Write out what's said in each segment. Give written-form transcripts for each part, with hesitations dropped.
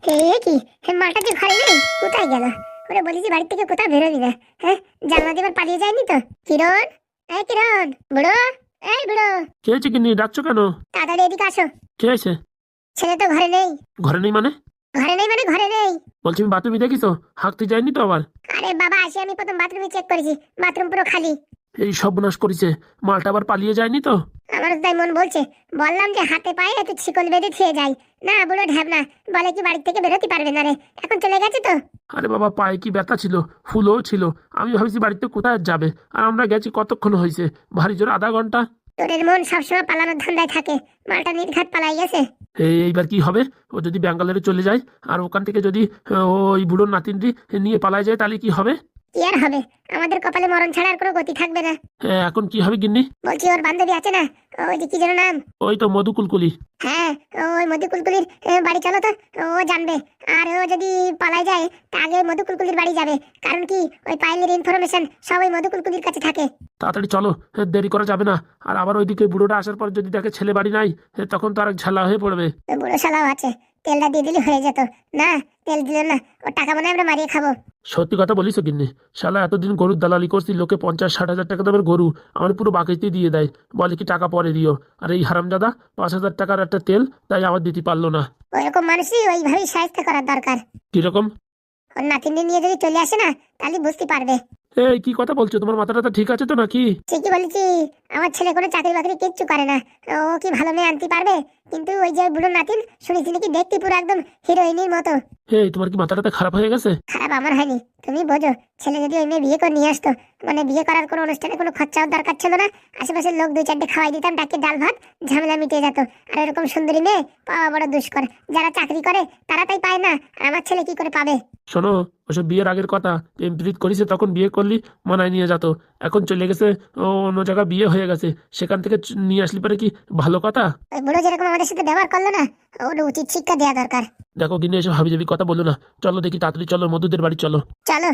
কি মালটা যে ঘরে নেই, কোথায় গেল? ওরে বলেছি বাড়ি থেকে কোথাও বেরোবি না। হ্যাঁ, জানলা দিয়ে আবার পালিয়ে যায়নি তো? কিরণ, এই কিরণ, বুড়ো, এই বুড়ো, কে হয়েছে কিন্নি, ডাকছো কেন? তাড়াতাড়ি এদিকে আসো। কে আছে? ছেলে তো ঘরে নেই। ঘরে নেই মানে? ঘরে নেই মানে ঘরে নেই। বলছি আমি বাথরুমে দেখিছো, হাঁকতে যায়নি তো আবার? আরে বাবা, আসি আমি প্রথম বাথরুমে চেক করেছি, বাথরুম পুরো খালি। এই সর্বনাশ করেছে, মালটা আবার পালিয়ে যায়নি তো? আমার তাই মন বলছে, বললাম যে হাতে পায়ে একটু শিকল বেঁধে খেয়ে যাই। না, বুড়ো ঢ্যাবনা, বলে কি বাড়ি থেকে বেরোতে পারবে না রে, এখন চলে গেছে তো। আরে বাবা, পায়ে কি ব্যথা ছিল, ফুলও ছিল। আমি ভাবছি বাড়িতে কোথায় যাবে, আর আমরা গেছি কতক্ষণ হয়েছে, ভারী জোর আধা ঘন্টা। তোদের মন সবসময় পালানোর ধান্দায় থাকে, মালটা নির্ঘাত পালাই গেছে। এইবার কি হবে? ও যদি ব্যাঙ্গালোরে চলে যায়, আর ওখান থেকে যদি ওই বুড়োর নাতিনটি নিয়ে পালায় যায়, তাহলে কি হবে? কি আর হবে, আমাদের কপালে মরণ ছাড়া আর কোনো গতি থাকবে না। এখন কি হবে গিন্নি? বলছি ওর বান্ধবী আছে না, ওই যে কি যেন নাম? ওই তো মধু কুলকুলি। হ্যাঁ, ওই মধুকুলকুলির বাড়ি চলো তো, ও জানবে। আর ও যদি পালাই যায়, তা আগে মধুকুলকুলির বাড়ি যাবে। কারণ কি, ওই পাইলের ইনফরমেশন সব ওই মধুকুলকুলির কাছে থাকে। তাড়াতাড়ি চলো, দেরি করা যাবে না। আর আবার ওইদিকে বুড়োটা আসার পর যদি দেখে ছেলে বাড়ি নাই, তখন তো আর ঝালা হয়ে পড়বে। বুড়ো শালাও আছে, তেলটা দিয়ে দিলে হয়ে যেত। না, তেল দিল না, ওর টাকা মনে হয় আমরা মারিয়ে খাবো। সত্যি কথা বলিস গিন্নি, শালা এতদিন গরুর দালালি করছি, লোকে 50-60 হাজার টাকা দামের গরু আমার পুরো বাকিতেই দিয়ে দেয়, বলে কি টাকা পরে দিও। আর এই হারামজাদা 5,000 টাকার একটা তেল তাই আমার দিতে পারলো না। ওইরকম মানুষই ওইভাবেই সাহায্য করার দরকার। কিরকম? ওর নাতিনি নিয়ে যদি চলে আসে না, তাহলে বুঝতে পারবে। এই কি কথা বলছো, তোমার মাথাটা ঠিক আছে তো নাকি? ঠিকই বলেছি, আমার ছেলে কোনো চাকরি বাকরি কিচ্ছু করে না। ও কি ভালো মেয়ে আনতে পারবে? কিন্তু ওই যে বুড়ো নাতিন, শুনেছি নাকি দেখতে পুরো একদম হিরোইনের মতো। এই তোমার কি মাথাটা খারাপ হয়ে গেছে? খারাপ আমার হয়নি, তুমি বোঝো। ছেলে যদি ওই মেয়ে বিয়ে করে নিয়ে আসতো, মানে বিয়ে করার কোনো অনুষ্ঠানে কোনো খরচাও দরকার ছিল না, আশেপাশের লোক 2-4টে খাওয়াই দিতাম, ডাকে ডাল ভাত, ঝামেলা মিটে যেত। আর এরকম সুন্দরী মেয়ে পাওয়া বড় দুষ্কর। যারা চাকরি করে তারা তাই পায় না, আর আমার ছেলে কি করে পাবে? শোনো, ওসব বিয়ের আগের কথা, এমপ্রিত করেছে তখন বিয়ে করলি, মানায় নিয়ে যেত। এখন চলে গেছে, অন্য জায়গায় বিয়ে হয়ে গেছে, সেখান থেকে নিয়ে আসলি পরে কি ভালো কথা? ওই বুড়ো যেরকম আমাদের সাথে ব্যবহার করলো না, ওর উচিত শিক্ষা দেওয়া দরকার। দেখো কিন্তু এসব হাবিজাবি কথা বলো না। চলো দেখি, তাড়াতাড়ি চলো, মধুদের বাড়ি চলো। চলো।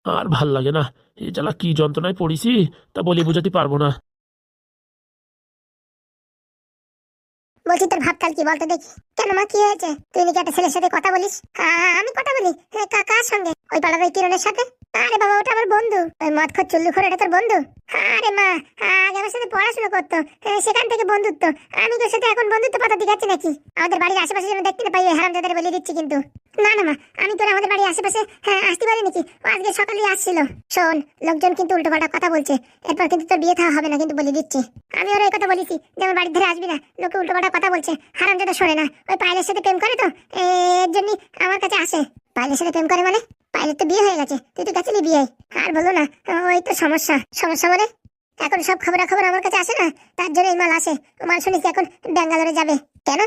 আর ভাল লাগে না, এই জ্বালা কি যন্ত্রণায় পড়েছি, তা বলে বোঝাতে পারবো না। বলছি তোর ভাবকাল কি বলতো দেখি। কেন মা, কি হয়েছে? তুই নাকি একটা ছেলের সাথে কথা বলিস? আমি কথা বলি? কার সঙ্গে? ওই পাড়ার ওই কিরণের সাথে। আরে বাবা, ওটা আমার বন্ধু। ওই মদ খোর চুল্লু খোর, এটা তোর বন্ধু? আরে মা, আগে আমার সাথে পড়াশোনা করতো, সেখান থেকে বন্ধুত্ব। আমি তোর সাথে এখন বন্ধুত্ব পাতাতে যাচ্ছি নাকি? আমাদের বাড়ির আশেপাশে যেন দেখতে না পাই, ওই হারামজাদারে বলে দিচ্ছি কিন্তু। না না মা, আমি তোর আমাদের বাড়ির আশেপাশে আসতে পারি নাকি? ও আজকে সকালেই আসছিল। শোন, লোকজন কিন্তু উল্টোপাল্টা কথা বলছে, এরপর কিন্তু তোর বিয়ে থাওয়া হবে না কিন্তু, বলে দিচ্ছি। আমি ওর এই কথা বলেছি যে আমার বাড়ির ধারে আসবি না, লোকে উল্টোপাল্টা কথা বলছে। হারামজাদা শোনে না, ওই পাইলের সাথে প্রেম করে তো, এর জন্য আমার কাছে আসে। পাইলের সাথে প্রেম করে মানে? পাইলের তো বিয়ে হয়ে গেছে, তুই তো গেছিলি বিয়ে। আর বলো না, ওই তো সমস্যা। সমস্যা মানে? এখন সব খবরাখবর আমার কাছে আসে না, তার জন্য এই মাল আসে। ও মাল শুনেছি এখন ব্যাঙ্গালোরে যাবে। কেন?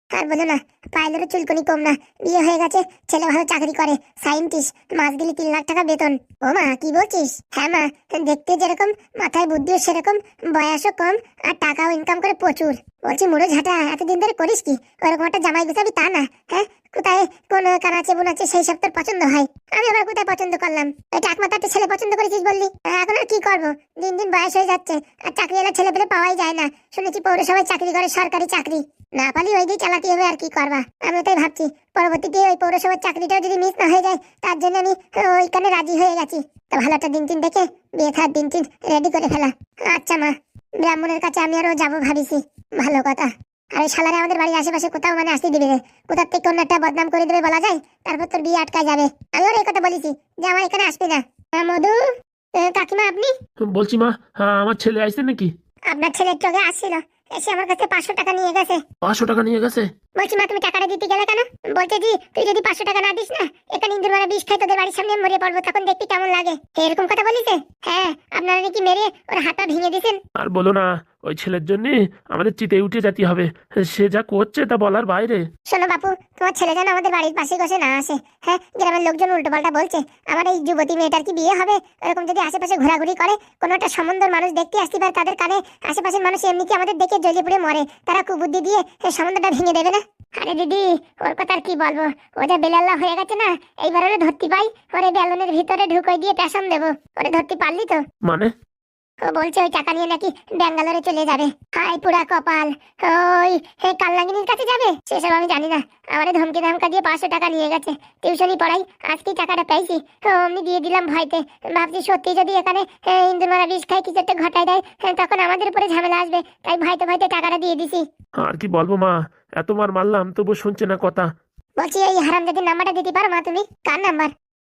আর বলো না, পাইলেরও চুলকনি কম না, বিয়ে হয়ে গেছে, ছেলে ভালো চাকরি করে, সায়েন্টিস্ট, মাস গেলে 3 লাখ টাকা বেতন। ও মা, কি বলছিস? হ্যাঁ মা, দেখতে যেরকম, মাথায় বুদ্ধিও সেরকম, বয়সও কম, আর টাকাও ইনকাম করে প্রচুর। বলছি মুড়ো ঝাঁটা, এতদিন ধরে করিস কি? ওরকম একটা জামাই গুছাবি তা না? হ্যাঁ, কোথায় কোন কানাচে বুনাচে সেই সব তোর পছন্দ হয়? আমি আবার কোথায় পছন্দ করলাম? এটা একমাত্র একটা ছেলে পছন্দ করেছিস বললি, এখন আর কি করবো? দিন দিন বয়স হয়ে যাচ্ছে, আর চাকরিওয়ালা ছেলে পেলে পাওয়াই যায় না। শুনেছি পৌরসভায় চাকরি করে, সরকারি চাকরি। না পালি ওই দিয়ে চালাতে হবে, আর কি করবা? আমি তাই ভাবছি, পরবর্তীতে ওই পৌরসভার চাকরিটাও যদি মিস না হয়ে যায়, তার জন্য আমি ওইখানে রাজি হয়ে গেছি। তা ভালো একটা দিন দেখে বিয়ে থার দিন রেডি করে ফেলা। আচ্ছা মা, ব্রাহ্মণের কাছে আমি আরও যাবো ভাবিছি। ভালো কথা। আর ওই শালারে আমাদের বাড়ির আশেপাশে কোথাও মানে আসতে দিবি না, কোথার থেকে অন্য একটা বদনাম করে দেবে বলা যায়, তারপর তোর বিয়ে আটকায় যাবে। আমি ওর এই কথা বলেছি যে আমার এখানে আসবি না। মধু, কাকিমা আপনি? বলছি মা, আমার ছেলে আসছে নাকি? আপনার ছেলে একটু আগে আসছিল, এসে আমার কাছে 500 টাকা নিয়ে গেছে। 500 টাকা নিয়ে গেছে? বলছি মা, তুমি টাকাটা দিতে গেলে কেন? বলতে দি, তুই যদি 500 টাকা না দিস না, এখানে ইন্দুর মারা বিষ খাই তোদের বাড়ির সামনে মরে পড়বো, তখন দেখবি কেমন লাগে। এরকম কথা বলিছে? হ্যাঁ, আপনারা নাকি মেরে ওর হাতটা ভেঙে দিয়েছেন। আর বলো না, ওই ছেলের জন্য আমাদের চিতে উঠে যেতে হবে। সে যা করছে তা বলার বাইরে। শোনো বাপু, তোমার ছেলে যেন আমাদের বাড়ির পাশে বসে না আসে। হ্যাঁ, গ্রামের লোকজন উল্টোপাল্টা বলছে, আমার এই যুবতী মেয়েটার কি বিয়ে হবে? এরকম যদি আশেপাশে ঘোরাঘুরি করে, কোনো একটা সম্বন্ধের মানুষ দেখতে আসতে পারে, তাদের কানে আশেপাশের মানুষ এমনি কি আমাদের দেখে জ্বলে পুড়ে মরে, তারা কুবুদ্ধি দিয়ে সম্বন্ধটা ভেঙে দেবে না? আরে দিদি, ওর কথা আর কি বলবো, ও যা বেলাল্লা হয়ে গেছে না, এইবার ওরে ধরতে পাই, ওরে বেলুনের ভিতরে ঢুকাই দিয়ে পেশাম দেবো। ওরে ধরতে পারলি তো? মানে? ও বলছে ওই টাকা নিয়ে নাকি ব্যাঙ্গালোরে চলে যাবে। হাই পুরা কপাল, ওই কালনাগিনীর কাছে যাবে সেসব আমি জানি না। আমারে ধমকি ধামকা দিয়ে 500 টাকা নিয়ে গেছে, টিউশনি পড়াই, আজকেই টাকাটা পেয়েছি। অমনি দিয়ে দিলাম ভয়তে। ভাবছি সত্যি যদি এখানে ইন্দুর মারা বিষ খাই কিছু একটা ঘটায় দেয়, তখন আমাদের উপরে ঝামেলা আসবে, তাই ভয়তে ভয়তে টাকাটা দিয়ে দিছি। আর কি বলবো মা, এত মার মারলাম তবু শুনছে না কথা। বলছি এই হারামজাদির নাম্বারটা দিতে পারো মা তুমি? কার নাম্বার?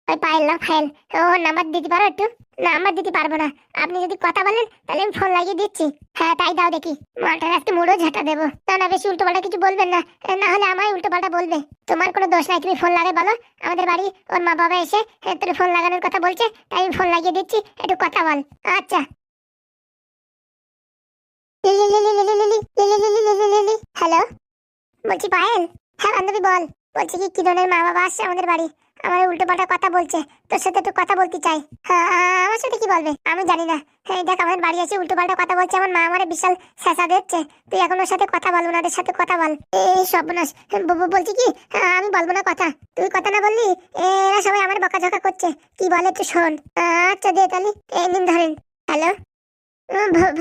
ওই পায়েল না ফাইল, ওর নাম্বার দিতে পারো একটু? নাম্বার দিতে পারবো না, আপনি যদি কথা বলেন তাহলে আমি ফোন লাগিয়ে দিচ্ছি। হ্যাঁ তাই দাও দেখি, মালটার আজকে মুড়ো ঝাঁটা দেবো। না না বেশি উল্টো পাল্টা কিছু বলবেন না, না হলে আমায় উল্টো পাল্টা বলবে। তোমার কোনো দোষ নাই, তুমি ফোন লাগাই বলো। আমাদের বাড়ি ওর মা বাবা এসে তোর ফোন লাগানোর কথা বলছে, তাই আমি ফোন লাগিয়ে দিচ্ছি, একটু কথা বল। আচ্ছা। হ্যালো, বলছি পায়েল। হ্যাঁ বান্ধবী বল। বলছি কি কিরণের মা বাবা আসছে আমাদের বাড়ি, আমার উল্টো পাল্টা কথা বলছে, তোর সাথে একটু কথা বলতে চাই। হ্যাঁ আমার সাথে কি বলবে আমি জানি না। হ্যাঁ দেখ আমাদের বাড়ি এসে উল্টো পাল্টা কথা বলছে, আমার মা আমারে বিশাল ছেঁচা দিচ্ছে। তুই এখন ওর সাথে কথা বল, ওনাদের সাথে কথা বল। এই সর্বনাশ, বলছি কি আমি বলবো না কথা, তুই কথা না বললি এরা সবাই আমার বকাঝকা করছে। কি বলে একটু শোন। আচ্ছা দে তাহলে, এই নিন ধরেন। হ্যালো,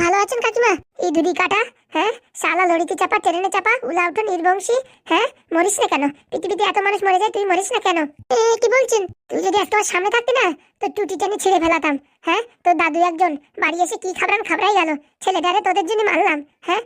ভালো আছেন কাকিমা? এই দুদি কাটা, হ্যাঁ শালা লড়িতে চাপা ট্রেনে চাপা উলা উঠো নির্বংশী। হ্যাঁ মরিস না কেন? পৃথিবীতে এত মানুষ মরে যায়, তুই মরিস না কেন? কি বলছেন? তুই যদি একটু সামনে থাকতি না তো টুটি টেনে ছিঁড়ে ফেলাতাম। হ্যাঁ তোর দাদু একজন বাড়ি এসে কি খাবরাই গেল, ছেলেটারে তোদের জন্য মারলাম। হ্যাঁ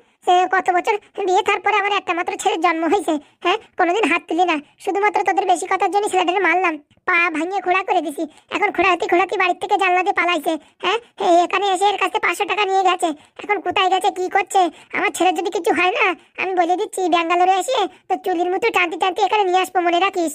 কত বছর বিয়ে থার পরে আমার একটা মাত্র ছেলের জন্ম হয়েছে, হ্যাঁ কোনোদিন হাত তুলি না, শুধুমাত্র তোদের বেশি কথার জন্য ছেলেটারে মারলাম, পা ভাঙিয়ে খোড়া করে দিছি। এখন খোড়াতি বাড়ির থেকে জানলা দিয়ে পালাইছে। হ্যাঁ এখানে এসে এর কাছে 500 টাকা নিয়ে গেছে, এখন কোথায় গেছে কি করছে? আমার ছেলের যদি কিছু হয় না আমি বলে দিচ্ছি ব্যাঙ্গালোরে এসে তো চুলির মতো টানতে টানতে এখানে নিয়ে আসবো, মনে রাখিস।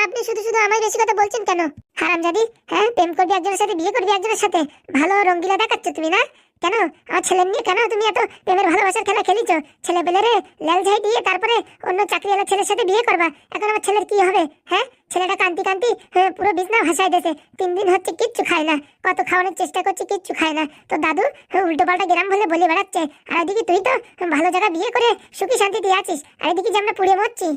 আপনি শুধু শুধু আমায় বেশি কথা বলছেন কেন হারামজাদি? হ্যাঁ প্রেম করবি একজনের সাথে, বিয়ে করবি একজনের সাথে, ভালো রঙ্গিলা দেখাচ্ছ তুমি না? কেন আমার ছেলের নিয়ে কেন তুমি এত প্রেমের ভালোবাসার খেলা খেলিছ? ছেলে পেলেরে লেল ঝাই দিয়ে তারপরে অন্য চাকরিওয়ালা ছেলের সাথে বিয়ে করবা, এখন আমার ছেলের কি হবে? হ্যাঁ ছেলেটা কান্তি কান্তি পুরো বিছনা ভাসাই দিয়েছে, 3 দিন হচ্ছে কিচ্ছু খায় না, কত খাওয়ানোর চেষ্টা করছে কিচ্ছু খায় না। তো দাদু উল্টো পাল্টা গ্রাম বলে বলে বেড়াচ্ছে, আর এদিকে তুই তো ভালো জায়গা বিয়ে করে সুখী শান্তিতে আছিস, আর এদিকে যে আমরা পুড়ে মরছি।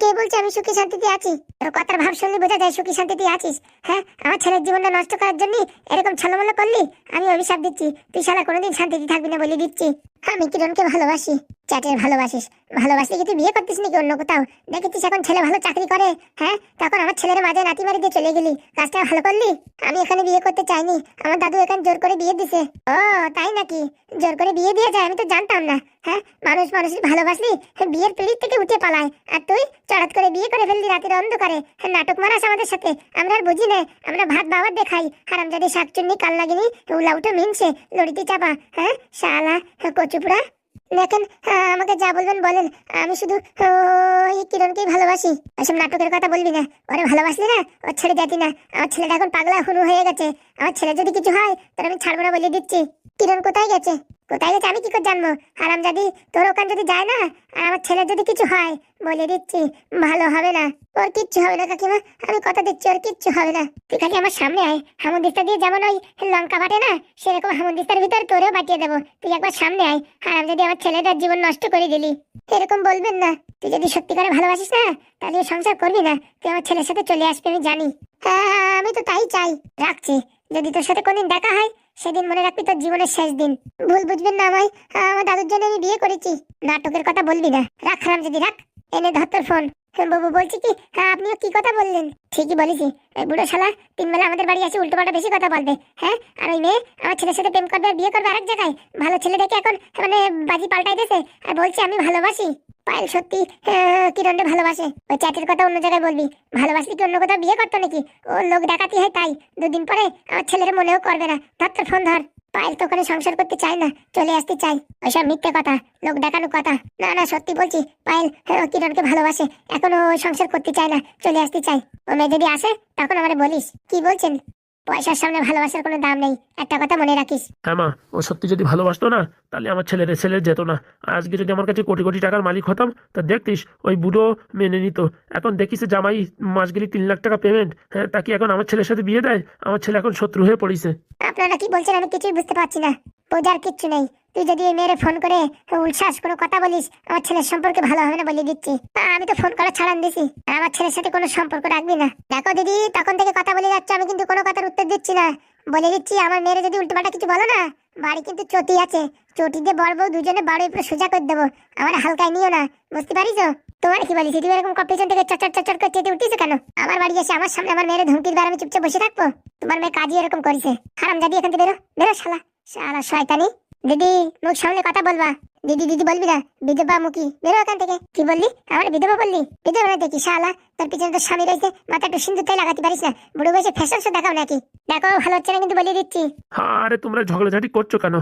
কে বলছে আমি সুখী শান্তিতে আছি? তোর কথার ভাব শুনলে বোঝা যায় সুখী শান্তিতে আছিস। হ্যাঁ আমার ছেলের জীবনটা নষ্ট করার জন্য এরকম ছলমল করলি, আমি অভিশাপ দিচ্ছি, তুই শালা কোনোদিন শান্তিতে থাকবি না বলে দিচ্ছি। আমি কিরণকে ভালোবাসি। চ্যাটের ভালোবাসিস? ভালোবাসলে কি তুই বিয়ে করতিস নাকি অন্য কোথাও? দেখেছিস এখন ছেলে ভালো চাকরি করে, হ্যাঁ তখন আমার ছেলের মাঝে নাতি মারি দিয়ে চলে গেলি, কাজটা ভালো করলি। আমি এখানে বিয়ে করতে চাইনি, আমার দাদু এখানে জোর করে বিয়ে দিছে। ও তাই নাকি? জোর করে বিয়ে দিয়ে যায় আমি তো জানতাম না। হ্যাঁ মানুষের ভালোবাসলি বিয়ের পিড়ির থেকে উঠে পালায়, আর তুই চড়াত করে বিয়ে করে ফেললি রাতের অন্ধকারে। নাটক মারাস আমাদের সাথে, আমরা আর বুঝি না, আমরা ভাত বাবার দেখাই। হারামজাদি শাকচুন্নি কালনাগিনী উলা উঠে মিনছে লড়িতে চাপা। হ্যাঁ শালা কচুপুরা। দেখেন আমাকে যা বলবেন বলেন, আমি শুধু ওই কিরণকেই ভালোবাসি। এসব নাটকের কথা বলবি না, ওরে ভালোবাসলি না ওর ছেড়ে যেতি না। আমার ছেলেটা এখন পাগলা হুনু হয়ে গেছে, আমার ছেলে যদি কিছু হয় তাহলে আমি ছাড়বো না বলে দিচ্ছি। কিরণ কোথায় গেছে? কোথায় গেছে আমি কি করে জানবো? হারামজাদি তোর ওখান যদি যায় না আর আমার ছেলের যদি কিছু হয় বলে দিচ্ছি ভালো হবে না। ওর কিচ্ছু হবে না কাকিমা, আমি কথা দিচ্ছি ওর কিচ্ছু হবে না। তুই খালি আমার সামনে আয়, হামুদিস্তা দিয়ে যেমন ওই লঙ্কা বাটে না সেরকম হামুদিস্তার ভিতর তোরেও বাটিয়ে দেবো। তুই একবার সামনে আয়, হারামজাদি আমার ছেলেটার জীবন নষ্ট করে দিলি। এরকম বলবেন না, তুই যদি সত্যি করে ভালোবাসিস না তাহলে সংসার করবি না, তুই আমার ছেলের সাথে চলে আসবি আমি জানি। হ্যাঁ আমি তো তাই চাই। রাখছি, যদি তোর সাথে কোনদিন দেখা হয় সেদিন মনে রাখবি তোর জীবনের শেষ দিন। ভুল বুঝবেন না আমায়, আমার দাদুর জন্য আমি বিয়ে করেছি, নাটকের কথা বলবি না। রাখ হারামজাদি রাখ, এনে ধর তোর ফোন। বাবু বলছি কি, হ্যাঁ আপনিও কি কথা বললেন? ঠিকই বলেছি, এই বুড়ো শালা 3 বেলা আমাদের বাড়ি আসে উল্টো পাল্টা বেশি কথা বলবে। হ্যাঁ আর ওই মেয়ে আমার ছেলের সাথে প্রেম করবে আর বিয়ে করবে আরেক জায়গায়, ভালো ছেলে দেখে এখন মানে বাজি পাল্টাই দিয়েছে আর বলছে আমি ভালোবাসি। পায়েল সত্যি কিরণকে ভালোবাসে? ওই চ্যাটের কথা অন্য জায়গায় বলবি, ভালোবাসলি কি অন্য কোথাও বিয়ে করতো নাকি? ও লোক দেখাতি হয় তাই, 2 দিন পরে আমার ছেলের মনেও করবে না। ধর তোর ফোন ধর। পায়েল তো ওখানে সংসার করতে চায় না, চলে আসতে চাই, ওইসব মিথ্যে কথা, লোক দেখানো কথা। না না সত্যি বলছি, পায়েল কিরণকে ভালোবাসে, এখনো ওই সংসার করতে চায় না, চলে আসতে চাই। ও মেয়ে যদি আসে তখন আমারে বলিস। কি বলছেন? পয়সার সামনে ভালোবাসার কোনো দাম নেই, একটা কথা মনে রাখিস। হ্যাঁ মা, ও সত্যি যদি ভালোবাসতো না তাহলে আমার ছেলের যেত না। আজকে যদি আমার কাছে কোটি কোটি টাকার মালিক হতাম তা দেখতিস ওই বুড়ো মেনে নিত। এখন দেখিস জামাই মাস গেলি 3 লাখ টাকা পেমেন্ট, হ্যাঁ তাকে এখন আমার ছেলের সাথে বিয়ে দেয়, আমার ছেলে এখন শত্রু হয়ে পড়িছে। আপনারা কি বলছেন আমি কিছুই বুঝতে পারছি না, বোঝার কিচ্ছু নেই। তুই যদি এই মেয়েরে ফোন করে উল্লাস কোনো কথা বলিস আমার ছেলের সম্পর্কে ভালো হবে না বলে দিচ্ছি। আমি তো ফোন করা ছাড়ান দিছি, আর আমার ছেলের সাথে কোনো সম্পর্ক রাখবি না। দেখো দিদি তখন থেকে কথা বলে যাচ্ছে, আমি কিন্তু কোনো কথার উত্তর দিচ্ছি না। বলে দিচ্ছি আমার মেয়ের যদি উল্টোপাল্টা কিছু বলো না, বাড়ি কিন্তু চটি আছে, চটি দিয়ে বড় বউ দুজনে বাড়ি পুরো সোজা করে দেবো। আমার হালকায় নিও না, বুঝতে পারিস? তোমার কি বলিস, তুমি এরকম কম্পিটিশন থেকে চট চট চট করে চেটে উঠিস কেন? আমার বাড়ি এসে আমার সামনে আমার মেয়ের ধমকির বার আমি চুপচাপ বসে থাকবো? তোমার মেয়ে কাজই এরকম করেছে। হারামজাদি, এখান থেকে বেরো, বেরো শালা, শালা শয়তানি। দিদি, মুখ সামনে কথা বলবা। দিদি দিদি বলবি না, বিধবা মুখী, বেরো এখান থেকে। কি বললি? আমার বিধবা বললি? বিধবা না দেখি শালা, তোর পিছনে তো স্বামী রয়েছে, মাথা একটু সিন্দুর তেল লাগাতে পারিস না? বুড়ো বয়সে ফ্যাশন শো দেখাও নাকি? দেখো ভালো হচ্ছে না কিন্তু, বলে দিচ্ছি। আরে তোমরা ঝগড়াঝাটি করছো কেন?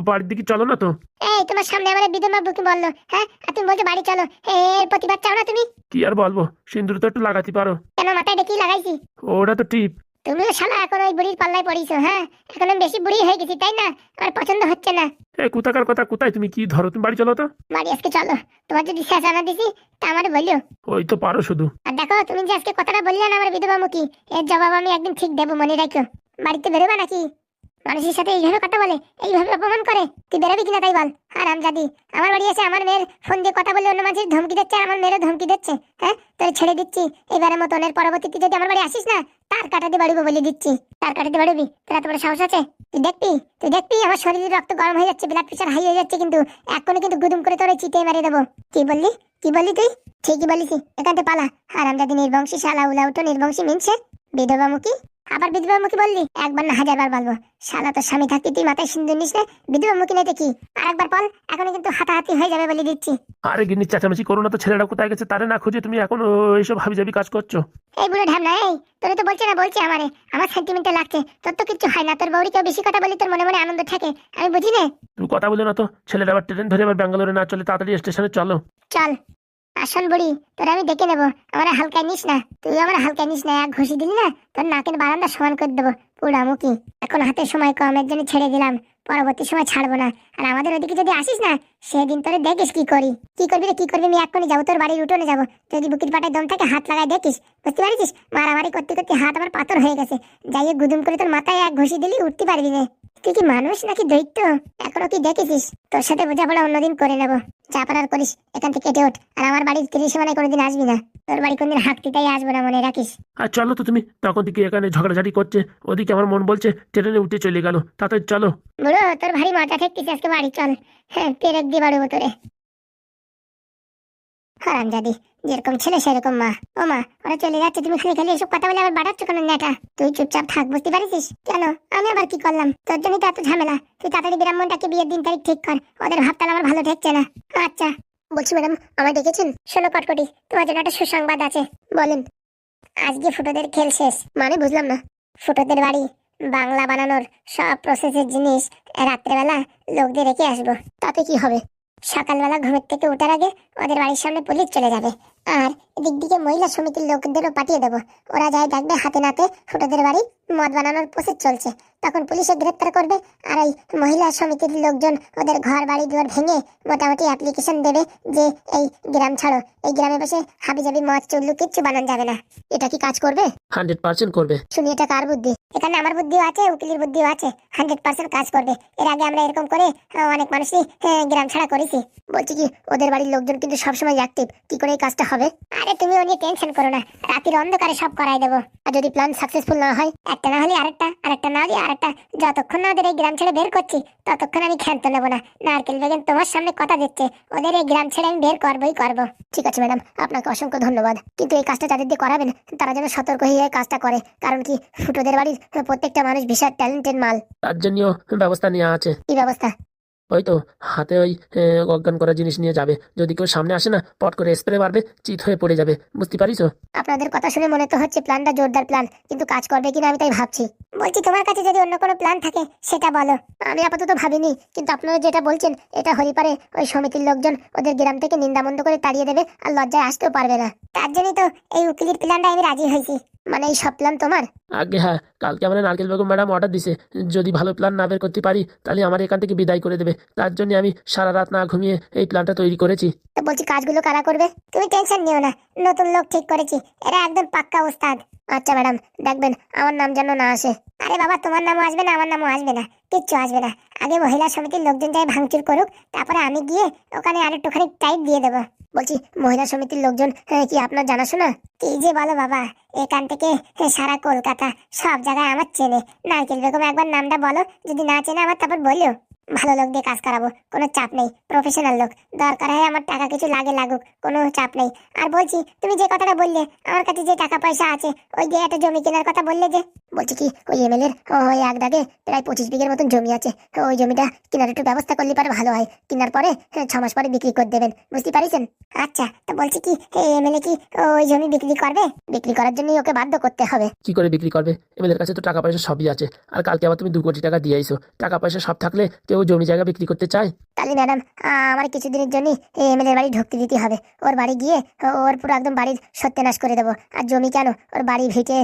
বাড়ির দিকে চলো না তো। এই তোমার সামনে আমার বিধবা বুকি বললো, হ্যাঁ, আর তুমি বলছো বাড়ি চলো। এর প্রতিবাদ চাও না তুমি? কি আর বলবো, সিন্দুর তো একটু লাগাতে পারো। কেন, মাথায় ডেকে লাগাইছি? ওটা তো টিপ। তুমিও শালা এখন ওই বুড়ির পাল্লায় পড়িছো। হ্যাঁ, এখন আমি বেশি বুড়ি হয়ে গেছি তাই না? আমার পছন্দ হচ্ছে না। এ কোথাকার কথা, কোথায় তুমি কি ধরো? তুমি বাড়ি চলো তো। বাড়ি আজকে চলো, তোমার যদি শেষ আনা দিছি তা আমার বলিও। ওই তো পারো শুধু। আর দেখো, তুমি যে আজকে কথাটা বললে না আমার বিধবা মুখী, এর জবাব আমি একদিন ঠিক দেবো, মনে রাখো। বাড়িতে বেরোবা নাকি? মানুষের সাথে এইভাবে কথা বলে, এইভাবে অপমান করে, তুই বেরোবি কিনা তাই বল। হারামজাদি, আমার বাড়ি এসে আমার মেয়ের ফোন দিয়ে কথা বলে অন্য মানুষের ধমকি দিচ্ছে, আর আমার মেয়েরও ধমকি দিচ্ছে। হ্যাঁ, তোর ছেড়ে দিচ্ছি এবারের মতন। এর পরবর্তীতে যদি আমার বাড়ি আসিস না, তার কাটাতে বাড়িবো বলে দিচ্ছি। তার কাটাতে বাড়বি? তোর এত বড় সাহস আছে? তুই দেখবি আমার শরীরের রক্ত গরম হয়ে যাচ্ছে, ব্লাড প্রেশার হাই হয়ে যাচ্ছে, কিন্তু এখনই কিন্তু গুদুম করে তোর চিটে মেরে দেবো। কি বললি তুই? ঠিকই বলিস, এখান থেকে পালা। হারামজাদি নির্বংশী শালা, উলাউটো নির্বংশী মিনছে, বিধবা মুখী। আবার বিধবা মুখী বললি? একবার না 1000 বার বলবো। শালা, তোর স্বামী থাকতে তুই মাথায় সিন্দুর নিস না, বিধবা মুখী নেই কি? আরেকবার বল, এখনই কিন্তু হাতাহাতি হয়ে যাবে বলে দিচ্ছি। আরে গিন্নি চেঁচামেচি করো না তো, ছেলেটা কোথায় গেছে তারে না খুঁজে তুমি এখন এইসব হাবিজাবি কাজ করছো। এই বুড়ো ঢামনা, এই তোরে তো বলছে না, বলছে আমারে, আমার সেন্টিমেন্টে লাগছে। তোর তো কিছু হয় না, তোর বউরি কেউ বেশি কথা বলি তোর মনে মনে আনন্দ থাকে, আমি বুঝি না। তুমি কথা বলে না তো, ছেলেটা আবার ট্রেন ধরে আবার ব্যাঙ্গালোরে না চলে তাড়াতাড়ি স্টেশনে চলো। চল, আসন বুড়ি, তোর আমি দেখে নেবো। আমার হালকায় নিস না, তুই আমার হালকায় নিস না। এক ঘুষি দিলি না, তোর নাকের বারান্দা সমান করে দেবো পুরামুখী। এখন হাতে সময় কম, এর জন্য ছেড়ে দিলাম, পরবর্তী সময় ছাড়বো না। আর আমাদের ওদিকে যদি আসিস না, সেদিন তোরে দেখিস কি করি। কি করবি রে, কি করবি? আমি এক্ষুনি যাবো, তোর বাড়ির উঠোনে যাবো। যদি বুকির পাটায় দম থাকে হাত লাগাই দেখিস, বুঝতে পারছিস? মারামারি করতে করতে হাত আমার পাথর হয়ে গেছে। যাইয়ে গুদুম করে তোর মাথায় এক ঘুষি দিলি, উঠতে পারবি না। তুই কি মানুষ নাকি দৈত্য? এখনো কি দেখেছিস? তোর সাথে বোঝাপড়া অন্যদিন করে নেবো। যা পারার করিস, এখান থেকে কেটে ওঠ। আর আমার বাড়ির ত্রিসীমানায় কোনোদিন আসবি না। তোর বাড়ি কোনদিন হাঁকতিটাই আসবো না, মনে রাখিস। আর চলো তো তুমি, তখন থেকে এখানে ঝগড়াঝাটি করছে, ওদিকে আমার মন বলছে ট্রেনে উঠে চলে গেল, তাড়াতাড়ি চলো। বুড়ো, তোর ভারী মজা ঠেকতিস, আজকে বাড়ি চল। হ্যাঁ, পেরেক দিয়ে বাড়বো তোরে। হারামজাদি, যেরকম ছেলে সেরকম মা। ও মা, ওরা চলে যাচ্ছে, তুমি খালি খালি এসব কথা বলে আবার বাড়াচ্ছ কেন নেটা? তুই চুপচাপ থাক, বুঝতে পারিস? কেন, আমি আবার কি করলাম? তোর জন্যই তো এত ঝামেলা। তুই তাড়াতাড়ি ব্রাহ্মণটাকে বিয়ের দিন তারিখ ঠিক কর, ওদের ভাবতাল আমার ভালো ঠেকছে না। আচ্ছা, বলছি ম্যাডাম, আমায় ডেকেছেন? শোনো কটকটি, তোমার জন্য একটা সুসংবাদ আছে। বলেন। আজকে ফুটোদের খেল শেষ। মানে বুঝলাম না। ফুটোদের বাড়ি বাংলা বানানোর সব প্রসেসের জিনিস রাত্রেবেলা লোকদের রেখে আসবো। তাতে কি হবে? সকালবেলা ঘুমের থেকে ওঠার আগে ওদের বাড়ির সামনে পুলিশ চলে যাবে, আর এদিক দিকে মহিলা সমিতির লোকদেরও পাঠিয়ে দেবো। ওরা যায় দেখবে হাতে নাতে ফুটোদের বাড়ি মদ বানানোর প্রসেস চলছে। তখন পুলিশে গ্রেপ্তার করবে, আর এই মহিলা সমিতির লোকজন ওদের ঘর বাড়ি দুয়ার ভেঙে মোটামুটি অ্যাপ্লিকেশন দেবে যে এই গ্রাম ছাড়ো, এই গ্রামে বসে হাবিজাবি মদ চুল্লু কিচ্ছু বানানো যাবে না। এটা কি কাজ করবে? 100% করবে। শুনি, এটা কার বুদ্ধি? এখানে আমার বুদ্ধিও আছে, উকিলের বুদ্ধিও আছে। 100% কাজ করবে। এর আগে আমরা এরকম করে অনেক মানুষই গ্রাম ছাড়া করেছি। বলছি কি, ওদের বাড়ির লোকজন কিন্তু সবসময় অ্যাক্টিভ, কি করে এই কাজটা হবে? আরে তুমি ও নিয়ে টেনশন করো না, রাতের অন্ধকারে সব করাই দেবো। আর যদি প্ল্যান সাকসেসফুল না হয়, একটা না হলে আরেকটা, আরেকটা না হলে আরেকটা, যতক্ষণ না ওদের এই গ্রাম ছেড়ে বের করছি ততক্ষণ আমি ক্ষান্ত নেবো না। নারকেল বেগম তোমার সামনে কথা দিচ্ছে, ওদের এই গ্রাম ছেড়ে আমি বের করবোই করবো। ঠিক আছে ম্যাডাম, আপনাকে অসংখ্য ধন্যবাদ, কিন্তু এই কাজটা যাদের দিয়ে করাবেন তারা যেন সতর্ক হয়ে এই কাজটা করে, কারণ কি ফুটোদের বাড়ির প্রত্যেকটা মানুষ বিশাল ট্যালেন্টেড মাল। তার জন্য ব্যবস্থা নেওয়া আছে। কি ব্যবস্থা? ওই তো হাতে ওই অজ্ঞান করা জিনিস নিয়ে যাবে, যদি কেউ সামনে আসে না পট করে স্প্রে মারবে, চিত হয়ে পড়ে যাবে, বুঝতে পারিস? আপনাদের কথা শুনে মনে তো হচ্ছে প্ল্যানটা জোরদার প্ল্যান, কিন্তু কাজ করবে কিনা আমি তাই ভাবছি। বলছি, তোমার কাছে যদি অন্য কোনো প্ল্যান থাকে সেটা বলো। আমি আপাতত ভাবিনি, কিন্তু আপনারা যেটা বলছেন এটা হতে পারে। ওই সমিতির লোকজন ওদের গ্রাম থেকে নিন্দামন্দ করে তাড়িয়ে দেবে, আর লজ্জায় আসতেও পারবে না। তার জন্যই তো এই উকিলের প্ল্যানটা আমি রাজি হয়েছি। মানে এই সব প্ল্যান তোমার? আগে হ্যাঁ, কালকে আমাদের নারকেল বেগম ম্যাডাম অর্ডার দিছে, যদি ভালো প্ল্যান না বের করতে পারি তাহলে আমার এখান থেকে বিদায় করে দেবে। তার জন্য আমি সারা রাত না ঘুমিয়ে এই প্ল্যানটা তৈরি করেছি। তো বলছি, কাজগুলো কারা করবে? তুমি টেনশন নিও না, নতুন লোক ঠিক করেছি, এরা একদম পাক্কা ওস্তাদ। আচ্ছা ম্যাডাম, দেখবেন আমার নাম যেন না আসে। আরে বাবা, তোমার নামও আসবে না, আমার নামও আসবে না, কিচ্ছু আসবে না। আগে মহিলা সমিতির লোকজন যাই ভাঙচুর করুক, তারপরে আমি গিয়ে ওখানে আরেকটুখানি টাইট দিয়ে দেবো। বলছি মহিলা সমিতির লোকজন কি আপনার জানাশোনা? কি যে বলো বাবা, এখান থেকে সারা কলকাতা সব জায়গায় আমার চেনে। নারকেল বেগম একবার নামটা বলো, যদি না চেনে আমার তারপর বলিও। ভালো লোক দিয়ে কাজ করাবো, কোনো চাপ নেই, প্রফেশনাল লোক। দরকার হয় আমার টাকা কিছু লাগুক, কোনো চাপ নেই। আর বলছি তুমি যে কথাটা বললে আমার কাছে যে টাকা পয়সা আছে, ওই যে একটা জমি কেনার কথা বললে যে, বলছি কি ওই এমএলএ ওই এক দাগে প্রায় 25 বিঘের মতন জমি আছে। ওই জমিটা কেনার একটু ব্যবস্থা করলে পারে ভালো হয়। কেনার পরে 6 মাস পরে বিক্রি করে দেবেন, বুঝতে পারিছেন? আচ্ছা, তা বলছি কি এমএলএ কি ওই জমি বিক্রি করবে? বিক্রি করার জন্য ওকে বাধ্য করতে হবে। কি করে বিক্রি করবে? এমএলএর কাছে তো টাকা পয়সা সবই আছে। আর কালকে আবার তুমি 2 কোটি টাকা দিয়ে আইছো। টাকা পয়সা সব থাকলে কেউ জমি জায়গা বিক্রি করতে চায়? তাহলে ম্যাডাম আমার কিছুদিনের জন্য এমএলএর বাড়ি ঢুকতে দিতে হবে। ওর বাড়ি গিয়ে ওর পুরো একদম বাড়ির সত্যানাশ করে দেবো। আর জমি কেন, ওর বাড়ি ভিটে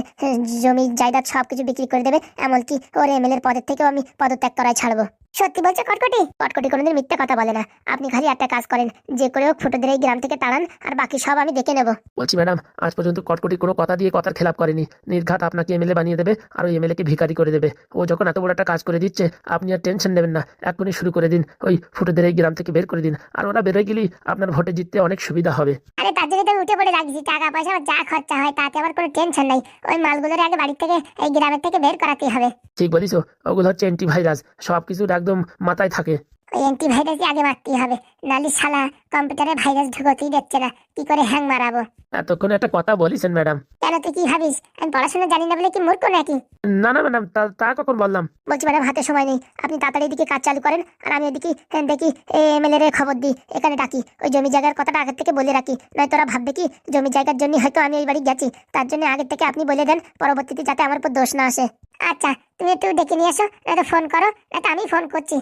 জমি জায়গা সবকিছু বিক্রি করে দেবে। এমনকি ওর এমএলএর পদের থেকেও আমি পদত্যাগ করায় ছাড়বো। সত্যি বলছো কটকটি? কটকটি কোনোদিন মিথ্যা কথা বলে না। আপনি খালি একটা কাজ করেন, যে করে হোক ফুটোদের এই গ্রাম থেকে তাড়ান, আর বাকি সব আমি দেখে নেবো। বলছি ম্যাডাম, আজ পর্যন্ত কটকটি কোনো কথা দিয়ে কথার খেলাপ করেনি। নির্ঘাত আপনাকে এমএলএ বানিয়ে দেবে আর ওই এমএলএ কে ভিখারি করে দেবে। ও যখন এত বড় একটা কাজ করে দিচ্ছে, আপনি আর টেনশন নেবেন না। এখনই শুরু করে দিন, ওই ফুটোদের এই গ্রাম থেকে বের করে দিন। আর ওরা বেরোয় গেলেই আপনার ভোটে জিততে অনেক সুবিধা হবে। আরে তার জন্য তো উঠে পড়ে রাখছি, টাকা পয়সা আমার যা খরচা হয় তাতে আমার কোনো টেনশন নাই। ওই মালগুলোর আগে বাড়ি থেকে এই গ্রামের থেকে বের করাতেই হবে। ঠিক বলিস, ওগুলো হচ্ছে অ্যান্টিভাইরাস, সবকিছুর একদম মাথায় থাকে। ওই অ্যান্টিভাইরাসই আগে মারতেই হবে, নালি শালা কম্পিউটারে ভাইরাস ঢুকতেই দিচ্ছে না, কি করে হ্যাং মারাবো? এতক্ষণ একটা কথা বলিছেন ম্যাডাম। কেন তুই কি ভাবিস আমি পড়াশোনা জানি না বলে কি মূর্খ নাকি? না না ম্যাডাম, তা কখন বললাম? বলছি ম্যাডাম হাতে সময় নেই, আপনি তাড়াতাড়ি এদিকে কাজ চালু করেন, আর আমি এদিকে দেখি এমএলএ এর খবর দিই, এখানে ডাকি। ওই জমি জায়গার কথাটা আগের থেকে বলে রাখি, নয় তোরা ভাববে কি জমি জায়গার জন্য হয়তো আমি এই বাড়ি গেছি। তার জন্য আগের থেকে আপনি বলে দেন, পরবর্তীতে যাতে আমার উপর দোষ না আসে। আচ্ছা, তুমি একটু ডেকে নিয়ে এসো, নয়তো ফোন করো, নয়তো আমি ফোন করছি।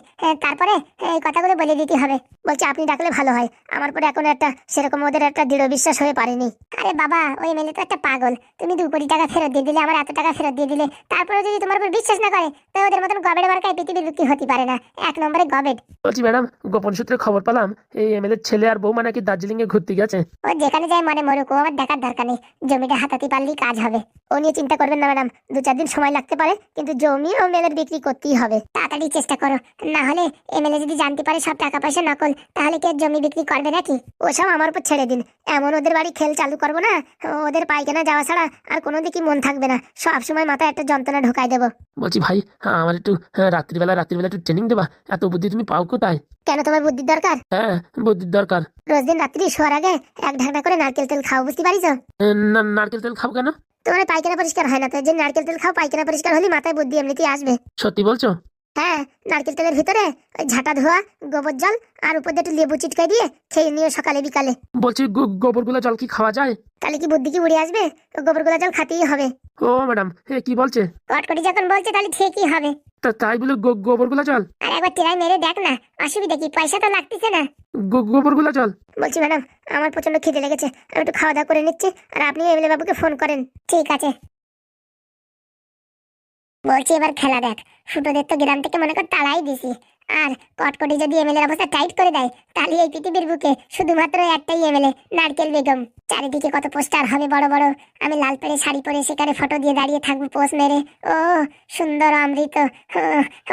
তারপরে এই কথাগুলো বলে দিতে হবে। বলছি আপনি ডাকলে ভালো হয়, আমার পরে এখন একটা সেরকম ওদের একটা দৃঢ় বিশ্বাস হয়ে পারেনি। আরে বাবা, ওই এমএলএ তো একটা পাগল। তুমি 2 কোটি টাকা ফেরত দিয়ে দিলে, আমার এত টাকা ফেরত দিয়ে দিলে, তারপরে যদি তোমার উপর বিশ্বাস না করে, তো ওদের মতন গবেট মার্কায় পৃথিবীর বিক্রি হতে পারে না। 1 নম্বরে গবেট। বলছি ম্যাডাম, গোপন সূত্রে খবর পেলাম এই এমএলএর ছেলে আর বৌমা নাকি দার্জিলিং এ ঘুরতে গেছে। ও যেখানে যায় মনে মরুক, ও আমার দেখার দরকার নেই। জমিটা হাতাতে পারলেই কাজ হবে। ও নিয়ে চিন্তা করবেন না ম্যাডাম, 2-4 দিন সময় লাগতে পারে, কিন্তু জমি ও এমএলএর বিক্রি করতেই হবে। তাড়াতাড়ি চেষ্টা করো, না হলে এমএলএ যদি জানতে পারে সব টাকা পয়সা নকল, তাহলে কি আর জমি বিক্রি করবে নাকি? ওসব আমার উপর ছেড়ে দিন। এমন ওদের বাড়ি খেল চালু করবো না, ওদের পায়খানা যাওয়া ছাড়া আর কোনো দিকে মন থাকবে না। সব সময় মাথায় একটা যন্ত্রণা ঢোকাই দেবো। বলছি ভাই, আমার একটু রাত্রিবেলা একটু ট্রেনিং দেবা? এত বুদ্ধি তুমি পাও কোথায়? কেন, তোমার বুদ্ধির দরকার? হ্যাঁ, বুদ্ধির দরকার। রোজ দিন রাত্রি শোয়ার আগে 1 ঢাকনা করে নারকেল তেল খাও, বুঝতে পারিস? নারকেল তেল খাও কেন? তোমার পায়খানা পরিষ্কার হয় না, তাই জন্য নারকেল তেল খাও। পায়খানা পরিষ্কার হলে মাথায় বুদ্ধি এমনিতেই আসবে। সত্যি বলছো? হ্যাঁ, নারকেল তেলের ভিতরে ওই ঝাঁটা ধোয়া গোবর জল আর উপর দিয়ে একটু লেবু চিটকাই দিয়ে খেয়ে নিও সকালে বিকালে। বলছি গোবরগুলো জল কি খাওয়া যায়? তাহলে কি বুদ্ধি কি উড়ে আসবে? গোবর গুলা জল খাতেই হবে। ও ম্যাডাম, কি বলছে? কটকটি যখন বলছে তাহলে ঠিকই হবে। তাই বলে গোবরগুলো জল? আর একবার ট্রাই মেরে দেখ না, অসুবিধা কি? পয়সা তো লাগতেছে না। গোবরগুলো জল? বলছি ম্যাডাম, আমার প্রচন্ড খিদে লেগেছে, আমি একটু খাওয়া দাওয়া করে নিচ্ছি, আর আপনি এমএলএ বাবুকে ফোন করেন। ঠিক আছে। বলছি এবার খেলা দেখ। ফুটোদের তো গ্রাম থেকে মনে কর তাড়াই দিছি, আর কটকটি যদি এমএলএর অবস্থা টাইট করে দেয়, তাহলে এই পৃথিবীর বুকে শুধুমাত্র একটাই এমএলএ, নারকেল বেগম। চারিদিকে কত পোস্টার হবে বড় বড়, আমি লাল পেড়ে শাড়ি পরে সেখানে ফটো দিয়ে দাঁড়িয়ে থাকবো পোস্ট মেরে। ও সুন্দর, অমৃত,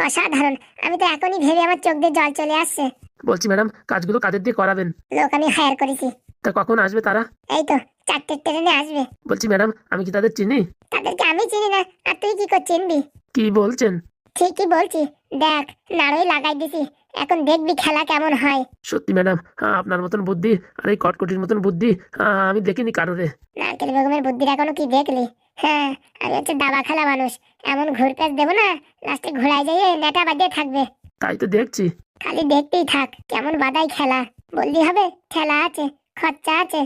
অসাধারণ। আমি তো এখনই ভেবে আমার চোখ দিয়ে জল চলে আসছে। বলছি ম্যাডাম, কাজগুলো কাদের দিয়ে করাবেন? লোক আমি হায়ার করেছি। তা কখন আসবে তারা? এই তো 4টে ট্রেনে আসবে। বলছি ম্যাডাম, আমি কি তাদের চিনি? তাদেরকে আমি চিনি না, আর তুই কি করে চিনবি? কি বলছেন? ঠিকই বলছি, দেখ নাড়ই লাগাই দিছি, এখন দেখবি খেলা কেমন হয়। সত্যি ম্যাডাম, আপনার মতন বুদ্ধি আর এই কটকটির মতন বুদ্ধি আমি দেখিনি কারোরে। নারকেল বেগমের বুদ্ধির এখনো কি দেখলি? হ্যাঁ, আমি হচ্ছে দাবা খেলা মানুষ। এমন ঘুরপ্যাচ দেবো না, লাস্টে ঘোড়ায় যাইয়ে নেটা বাজিয়ে থাকবে। তাই তো দেখছি। খালি দেখতেই থাক কেমন বাদাই খেলা। বললি হবে, খেলা আছে, খরচা আছে।